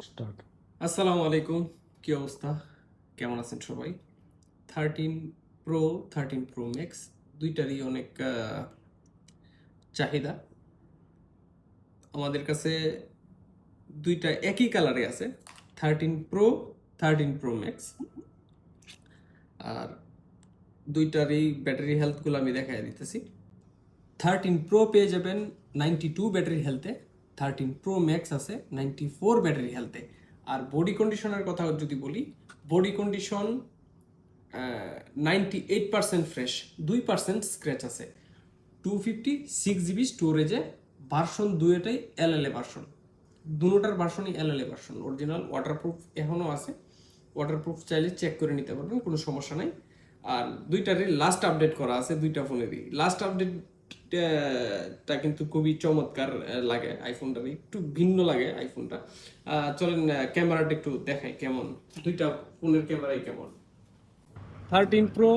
Start. আসসালামু আলাইকুম, কি অবস্থা? কেমন আছেন সবাই? 13 প্রো, 13 প্রো ম্যাক্স দুইটারই অনেক চাহিদা। আমাদের কাছে দুইটা একই কালারে আছে, 13 প্রো, 13 প্রো ম্যাক্স। আর দুইটারই ব্যাটারি হেলথগুলো আমি দেখাই দিতেছি। 13 প্রো পেয়ে যাবেন 92 ব্যাটারি হেলথে, 13 প্রো ম্যাক্স আছে 94 ব্যাটারি হেলথে। আর বডি কন্ডিশনের কথা যদি বলি, বডি কন্ডিশন 98% ফ্রেশ, 2% স্ক্র্যাচ আছে। 256 জিবি স্টোরেজে, ভার্সন দুইটাই এলএলএ ভার্সন, দুটোটার ভার্সনই এলএলএ ভার্সন। অরিজিনাল ওয়াটারপ্রুফ এখনও আছে, ওয়াটারপ্রুফ চাইলে চেক করে নিতে পারবেন, কোনো সমস্যা নাই। আর দুইটারই লাস্ট আপডেট করা আছে, দুইটা ফোনেরই লাস্ট আপডেটটা কিন্তু খুবই চমৎকার লাগে। আইফোনটার একটু ভিন্ন লাগে আইফোনটা। চলেন ক্যামেরাটা একটু দেখাই কেমন, দুইটা ফোনের ক্যামেরাই কেমন। 13 প্রো,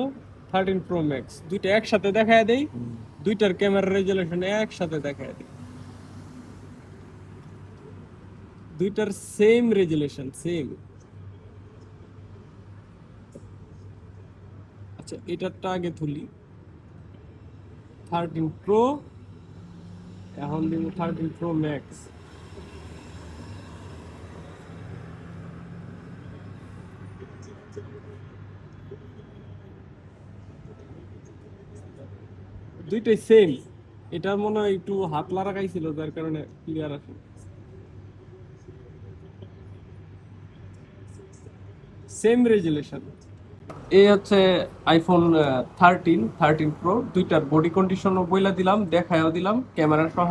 13 প্রো ম্যাক্স দুইটা একসাথে দেখায় দেই, দুইটার ক্যামেরা রেজলিউশন একসাথে দেখায় দেই, দুইটার সেম রেজলিউশন সেম। আচ্ছা, এটারটা আগে তুলি। 13 প্রো, এখন দিব 13 প্রো ম্যাক্স। দুইটাই সেম। এটা মনে হয় একটু হাত লাগাইছিল, যার কারণে ক্লিয়ার আসে। Same resolution. এই হচ্ছে আইফোন 13 প্রো। দুইটার বডি কন্ডিশনও বইলা দিলাম, দেখায়ও দিলাম ক্যামেরা সহ।